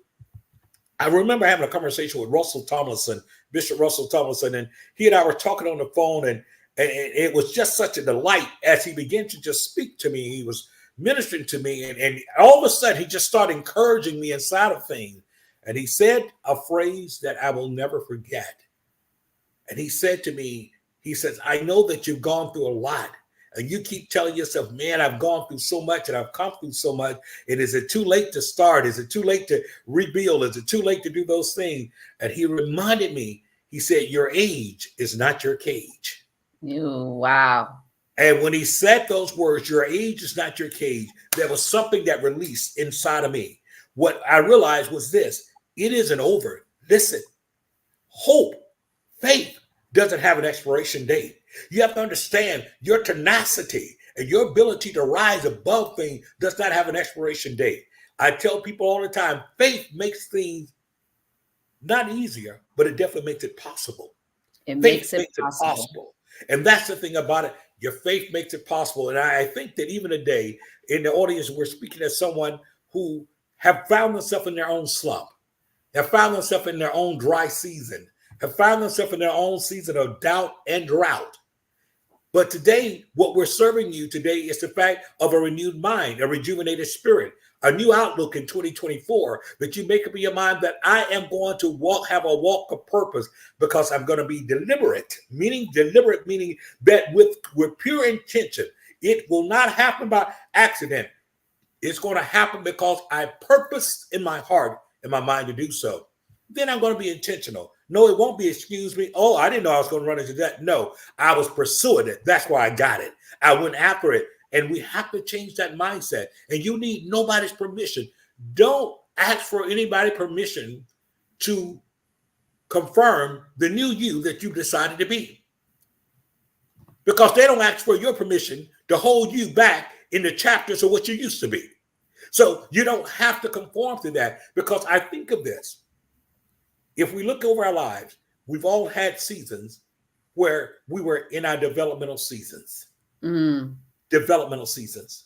Russell Tomlinson, Bishop Russell Tomlinson, and he and I were talking on the phone, and it was just such a delight as he began to just speak to me. He was ministering to me, and all of a sudden he just started encouraging me inside of things. And he said a phrase that I will never forget. And he said to me, he says, I know that you've gone through a lot. And you keep telling yourself, man, I've gone through so much and I've come through so much. And is it too late to start? Is it too late to rebuild? Is it too late to do those things? And he reminded me, he said, your age is not your cage. Wow. And when he said those words, your age is not your cage, there was something that released inside of me. What I realized was this: it isn't over. Listen, hope, faith doesn't have an expiration date. You have to understand your tenacity and your ability to rise above things does not have an expiration date. I tell people all the time, faith makes things not easier, but it definitely makes it possible. It Faith makes it makes it possible. possible. And that's the thing about it. Your faith makes it possible. And I think that even today in the audience, we're speaking to someone who have found themselves in their own slump, have found themselves in their own dry season, have found themselves in their own season of doubt and drought. But today, what we're serving you today is the fact of a renewed mind, a rejuvenated spirit, a new outlook in 2024, that you make up your mind that I am going to have a walk of purpose because I'm going to be deliberate, meaning that with pure intention. It will not happen by accident. It's going to happen because I purpose in my heart and my mind to do so. Then I'm going to be intentional. No, it won't be, excuse me. Oh, I didn't know I was going to run into that. No, I was pursuing it. That's why I got it. I went after it. And we have to change that mindset. And you need nobody's permission. Don't ask for anybody's permission to confirm the new you that you decided to be. Because they don't ask for your permission to hold you back in the chapters of what you used to be. So you don't have to conform to that, because I think of this. If we look over our lives, we've all had seasons where we were in our developmental seasons. Developmental seasons.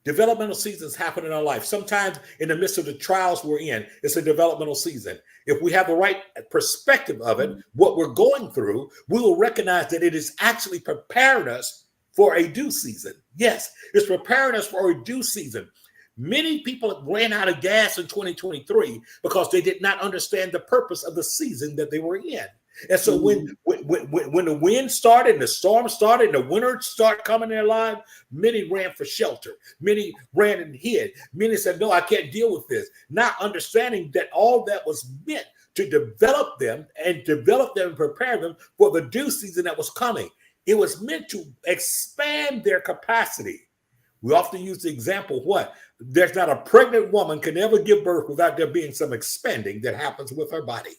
Developmental seasons happen in our life. Sometimes in the midst of the trials we're in, it's a developmental season. If we have the right perspective of it, what we're going through, we will recognize that it is actually preparing us for a due season. Yes, it's preparing us for a due season. Many people ran out of gas in 2023 because they did not understand the purpose of the season that they were in. And so when the wind started and the storm started and the winter started coming in their lives, many ran for shelter. Many ran and hid. Many said, no, I can't deal with this. Not understanding that all that was meant to develop them and prepare them for the due season that was coming. It was meant to expand their capacity. We often use the example, what? There's not a pregnant woman can ever give birth without there being some expanding that happens with her body.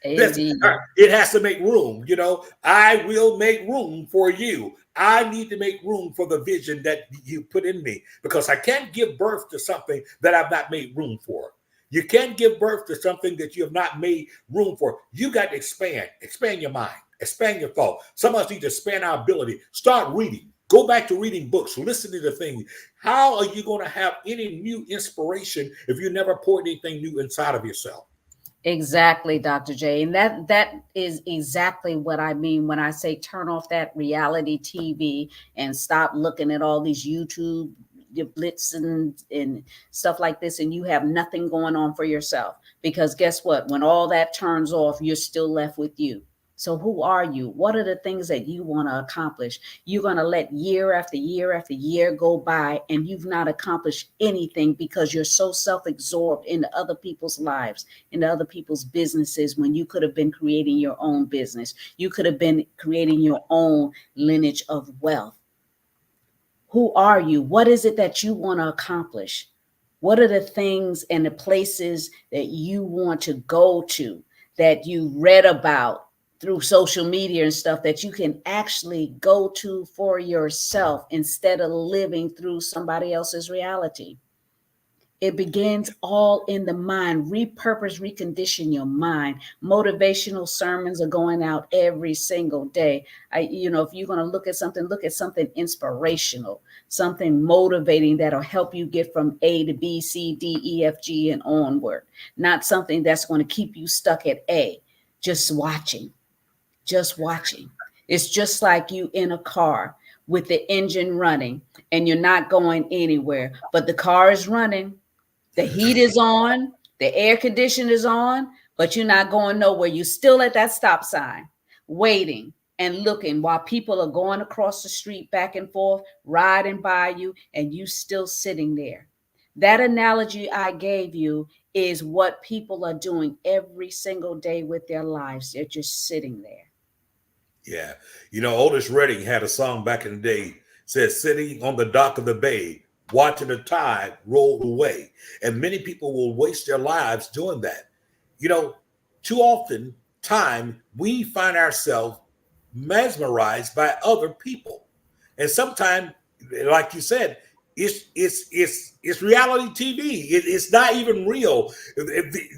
It has to make room. You know, I will make room for you. I need to make room for the vision that you put in me, because I can't give birth to something that I've not made room for. You can't give birth to something that you have not made room for. You got to expand your mind, expand your thought. Some of us need to expand our ability. Start reading. Go back to reading books, listening to things. How are you going to have any new inspiration if you never pour anything new inside of yourself? Exactly, Dr. J. And that is exactly what I mean when I say turn off that reality TV and stop looking at all these YouTube blitz and stuff like this, and you have nothing going on for yourself. Because guess what? When all that turns off, you're still left with you. So who are you? What are the things that you want to accomplish? You're going to let year after year after year go by and you've not accomplished anything because you're so self-absorbed into other people's lives, into other people's businesses, when you could have been creating your own business. You could have been creating your own lineage of wealth. Who are you? What is it that you want to accomplish? What are the things and the places that you want to go to, that you read about through social media and stuff, that you can actually go to for yourself instead of living through somebody else's reality? It begins all in the mind. Repurpose, recondition your mind. Motivational sermons are going out every single day. If you're going to look at something inspirational, something motivating that'll help you get from A to B, C, D, E, F, G, and onward. Not something that's going to keep you stuck at A, just watching. It's just like you in a car with the engine running and you're not going anywhere, but the car is running. The heat is on, the air conditioner is on, but you're not going nowhere. You're still at that stop sign, waiting and looking while people are going across the street back and forth, riding by you, and you still sitting there. That analogy I gave you is what people are doing every single day with their lives. They're just sitting there. Yeah. Otis Redding had a song back in the day, says, sitting on the dock of the bay, watching the tide roll away. And many people will waste their lives doing that. Too often time we find ourselves mesmerized by other people. And sometimes, like you said, it's reality TV. It's not even real.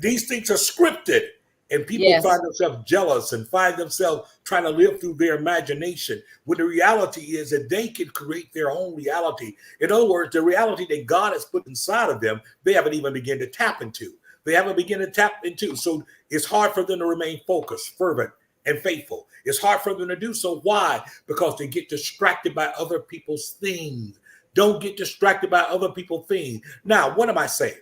These things are scripted. And people find themselves jealous and find themselves trying to live through their imagination, when the reality is that they can create their own reality. In other words, the reality that God has put inside of them, they haven't even begun to tap into. So it's hard for them to remain focused, fervent, and faithful. It's hard for them to do so. Why? Because they get distracted by other people's things. Don't get distracted by other people's things. Now, what am I saying?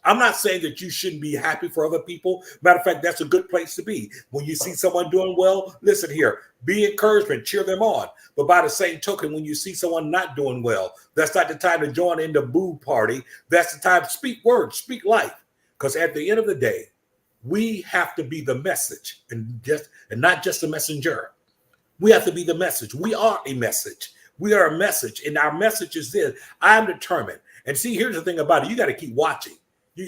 I'm not saying that you shouldn't be happy for other people. Matter of fact, that's a good place to be. When you see someone doing well, listen here, be encouragement, cheer them on. But by the same token, when you see someone not doing well, that's not the time to join in the boo party. That's the time to speak words, speak life. Because at the end of the day, we have to be the message and not just the messenger. We have to be the message. We are a message. We are a message. And our message is this: I'm determined. And see, here's the thing about it. You got to keep watching.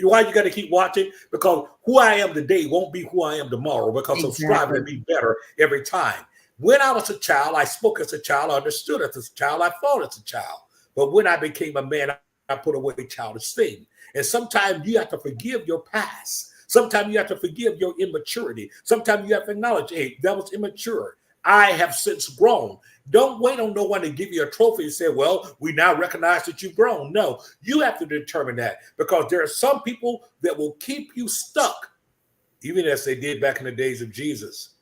Why you got to keep watching? Because who I am today won't be who I am tomorrow, because I'm striving to be better every time. When I was a child, I spoke as a child, I understood as a child, I thought as a child. But when I became a man, I put away childish things. And sometimes you have to forgive your past. Sometimes you have to forgive your immaturity. Sometimes you have to acknowledge, hey, that was immature. I have since grown. Don't wait on no one to give you a trophy and say, well, we now recognize that you've grown. No, you have to determine that, because there are some people that will keep you stuck, even as they did back in the days of Jesus.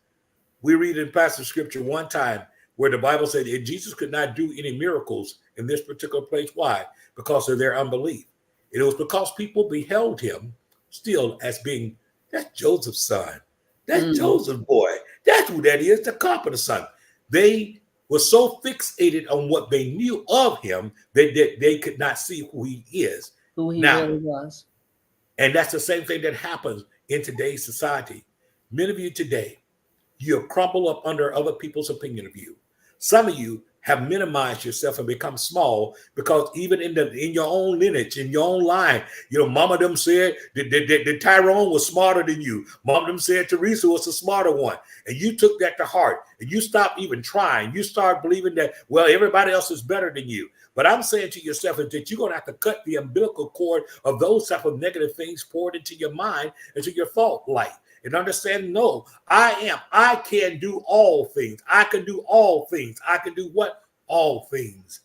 We read in passage scripture one time where the Bible said that Jesus could not do any miracles in this particular place. Why? Because of their unbelief. It was because people beheld him still as being, that's Joseph's son. That's Joseph's boy. That's who that is, the carpenter's son. They were so fixated on what they knew of him that they could not see who he is. Who he really was. And that's the same thing that happens in today's society. Many of you today, you have crumbled up under other people's opinion of you. Some of you have minimized yourself and become small because even in your own lineage, in your own line, mama them said that Tyrone was smarter than you. Mama them said Teresa was the smarter one. And you took that to heart and you stopped even trying. You start believing that, well, everybody else is better than you. But I'm saying to yourself is that you're going to have to cut the umbilical cord of those type of negative things poured into your mind, into your thought life. And understand, no, I can do all things. I can do all things. I can do what? All things.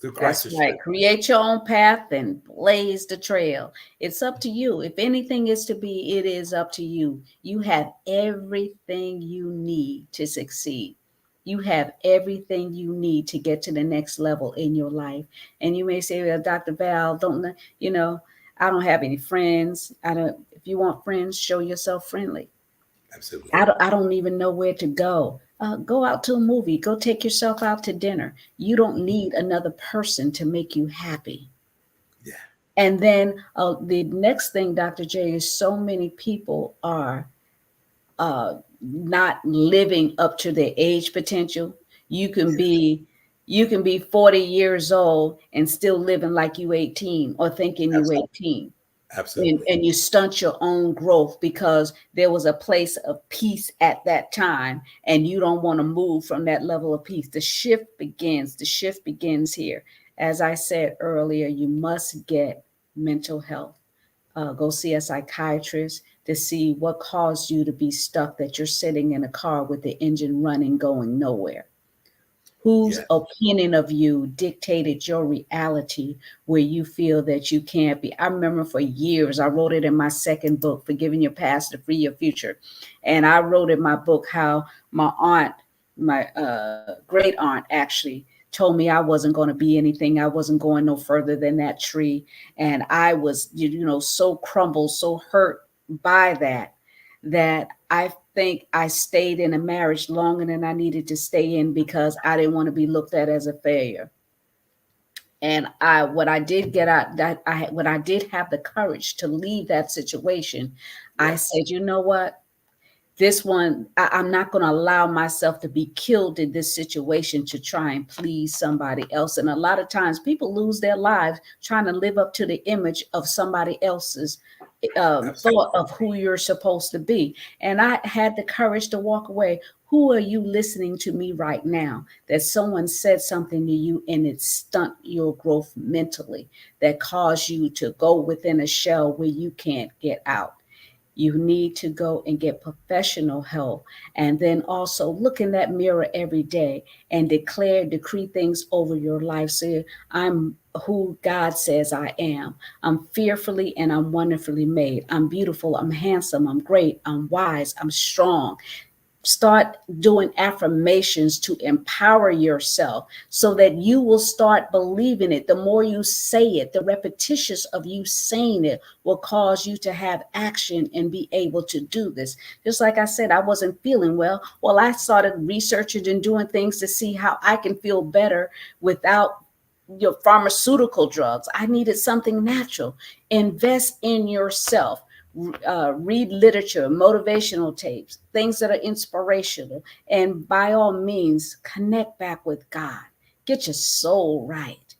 Through Christ. That's right. Create your own path and blaze the trail. It's up to you. If anything is to be, it is up to you. You have everything you need to succeed. You have everything you need to get to the next level in your life. And you may say, well, Dr. Val, I don't have any friends. If you want friends, show yourself friendly. Absolutely. I don't even know where to go. Go out to a movie. Go take yourself out to dinner. You don't need another person to make you happy. Yeah. And then the next thing, Dr. J, is so many people are not living up to their age potential. You can be 40 years old and still living like you 18 or thinking you 18. Absolutely. And you stunt your own growth because there was a place of peace at that time and you don't want to move from that level of peace. The shift begins here. As I said earlier, you must get mental health. Go see a psychiatrist to see what caused you to be stuck, that you're sitting in a car with the engine running, going nowhere. Whose opinion of you dictated your reality where you feel that you can't be? I remember for years, I wrote it in my second book, Forgiving Your Past to Free Your Future. And I wrote in my book how my aunt, my great aunt actually told me I wasn't going to be anything. I wasn't going no further than that tree. And I was, so crumbled, so hurt by that I think I stayed in a marriage longer than I needed to stay in because I didn't want to be looked at as a failure. And when I did have the courage to leave that situation, I said, you know what? This one, I'm not going to allow myself to be killed in this situation to try and please somebody else. And a lot of times people lose their lives trying to live up to the image of somebody else's thought of who you're supposed to be. And I had the courage to walk away. Who are you listening to me right now? That someone said something to you and it stunt your growth mentally, that caused you to go within a shell where you can't get out. You need to go and get professional help. And then also look in that mirror every day and decree things over your life. Say, I'm who God says I am. I'm fearfully and I'm wonderfully made. I'm beautiful. I'm handsome. I'm great. I'm wise. I'm strong. Start doing affirmations to empower yourself so that you will start believing it. The more you say it, the repetitious of you saying it will cause you to have action and be able to do this. Just like I said, I wasn't feeling well. Well, I started researching and doing things to see how I can feel better without your pharmaceutical drugs. I needed something natural. Invest in yourself. Read literature, motivational tapes, things that are inspirational, and by all means, connect back with God. Get your soul right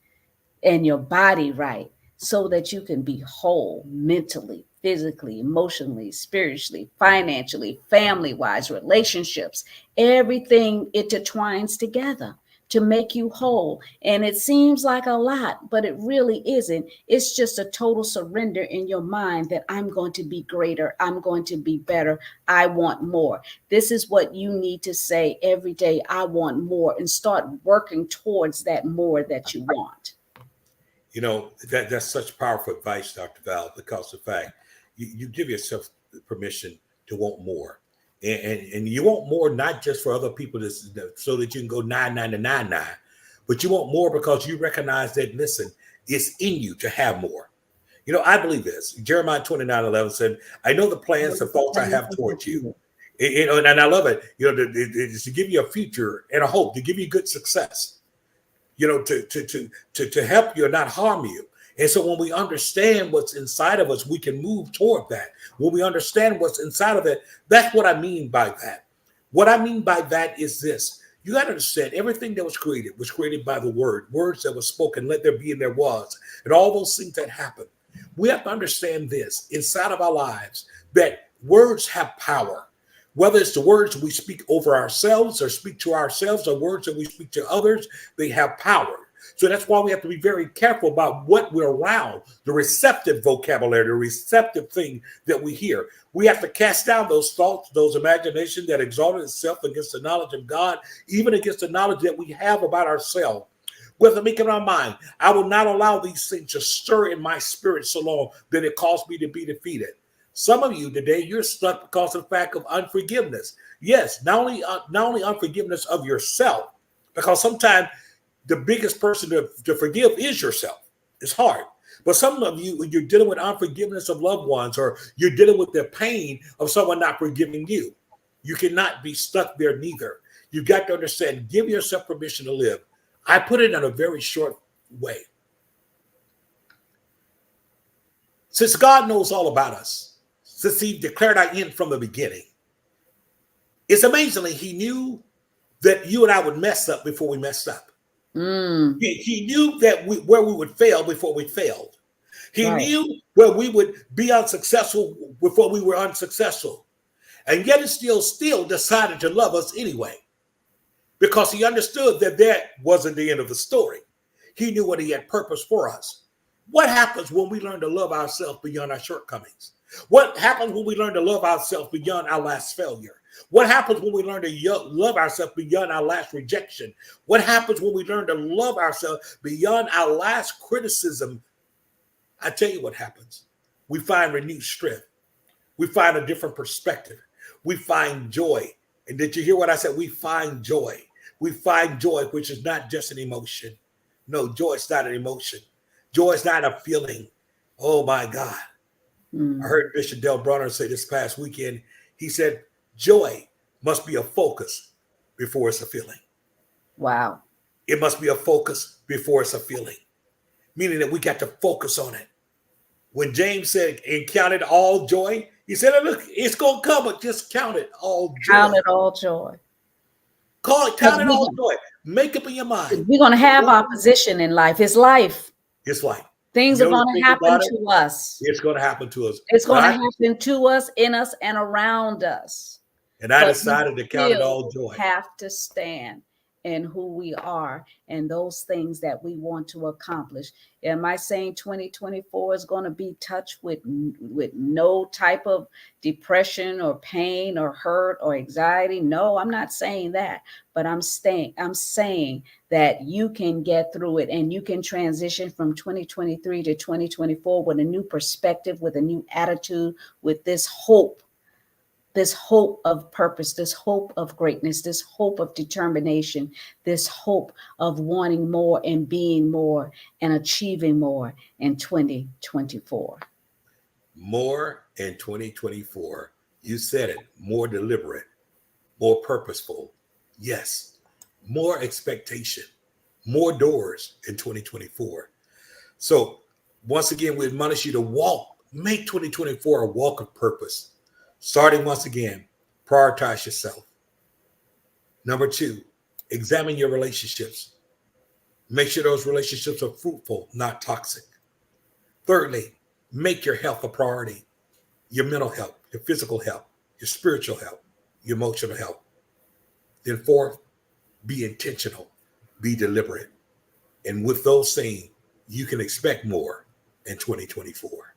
and your body right so that you can be whole mentally, physically, emotionally, spiritually, financially, family wise, relationships. Everything intertwines together to make you whole. And it seems like a lot, but it really isn't. It's just a total surrender in your mind that I'm going to be greater. I'm going to be better. I want more. This is what you need to say every day. I want more, and start working towards that more that you want. You know, that's such powerful advice, Dr. Val, because of the fact you give yourself permission to want more. And you want more not just for other people so that you can go 9,999, but you want more because you recognize that, listen, it's in you to have more. You know, I believe this. Jeremiah 29:11 said, I know the plans, the thoughts I have towards you. You know, and I love it. You know, it's to give you a future and a hope, to give you good success, you know, to help you and not harm you. And so when we understand what's inside of us, we can move toward that. When we understand what's inside of it, that's what I mean by that. What I mean by that is this. You got to understand everything that was created by the word, words that were spoken, let there be and there was, and all those things that happened. We have to understand this inside of our lives, that words have power. Whether it's the words we speak over ourselves or speak to ourselves or words that we speak to others, they have power. So that's why we have to be very careful about what we're around, the receptive vocabulary, the receptive thing that we hear. We have to cast down those thoughts, those imaginations that exalted itself against the knowledge of God, even against the knowledge that we have about ourselves. We have to make in our mind, I will not allow these things to stir in my spirit so long that it caused me to be defeated. Some of you today, you're stuck because of the fact of unforgiveness. Yes, not only unforgiveness of yourself, because sometimes the biggest person to forgive is yourself. It's hard. But some of you, you're dealing with unforgiveness of loved ones, or you're dealing with the pain of someone not forgiving you. You cannot be stuck there neither. You've got to understand, give yourself permission to live. I put it in a very short way. Since God knows all about us, since he declared our end from the beginning, it's amazingly he knew that you and I would mess up before we messed up. He knew that where we would fail before we failed. He knew where we would be unsuccessful before we were unsuccessful. And yet he still decided to love us anyway, because he understood that that wasn't the end of the story. He knew what he had purpose for us. What happens when we learn to love ourselves beyond our shortcomings? What happens when we learn to love ourselves beyond our last failure? What happens when we learn to love ourselves beyond our last rejection? What happens when we learn to love ourselves beyond our last criticism? I tell you what happens. We find renewed strength. We find a different perspective. We find joy. And did you hear what I said? We find joy. We find joy, which is not just an emotion. No, joy is not an emotion. Joy is not a feeling. Oh my God. I heard Bishop Del Bronner say this past weekend. He said, joy must be a focus before it's a feeling. Wow. It must be a focus before it's a feeling. Meaning that we got to focus on it. When James said, and count it all joy, he said, look, it's going to come, but just count it all joy. Count it all joy. Count it all joy. Make up in your mind. We're going to have opposition in life. It's life. It's life. Things are going to happen to us. It's going to happen to us. It's going to happen to us, in us, and around us. And I decided to count it all joy. We have to stand in who we are and those things that we want to accomplish. Am I saying 2024 is going to be touched with no type of depression or pain or hurt or anxiety? No, I'm not saying that, but I'm saying that you can get through it, and you can transition from 2023 to 2024 with a new perspective, with a new attitude, with this hope this hope of purpose, this hope of greatness, this hope of determination, this hope of wanting more and being more and achieving more in 2024. More in 2024. You said it, more deliberate, more purposeful. Yes, more expectation, more doors in 2024. So, once again, we admonish you to make 2024 a walk of purpose. Starting once again, prioritize yourself. Number two, examine your relationships. Make sure those relationships are fruitful, not toxic. Thirdly, make your health a priority, your mental health, your physical health, your spiritual health, your emotional health. Then, fourth, be intentional, be deliberate. And with those things, you can expect more in 2024.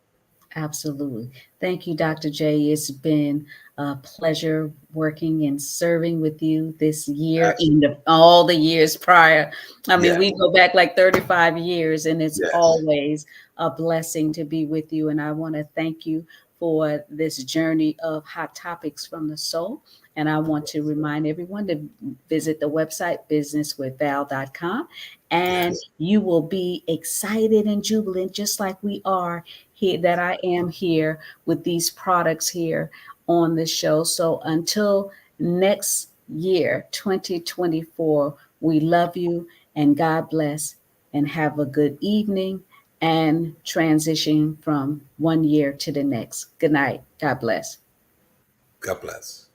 Absolutely. Thank you, Dr. J. It's been a pleasure working and serving with you this year and all the years prior. I mean, Yes, we go back like 35 years, and it's yes, always a blessing to be with you. And I want to thank you for this journey of hot topics from the soul. And I want to remind everyone to visit the website businesswithval.com, and yes. you will be excited and jubilant just like we are here, that I am here with these products here on the show. So until next year, 2024, we love you and God bless, and have a good evening and transition from one year to the next. Good night. God bless. God bless.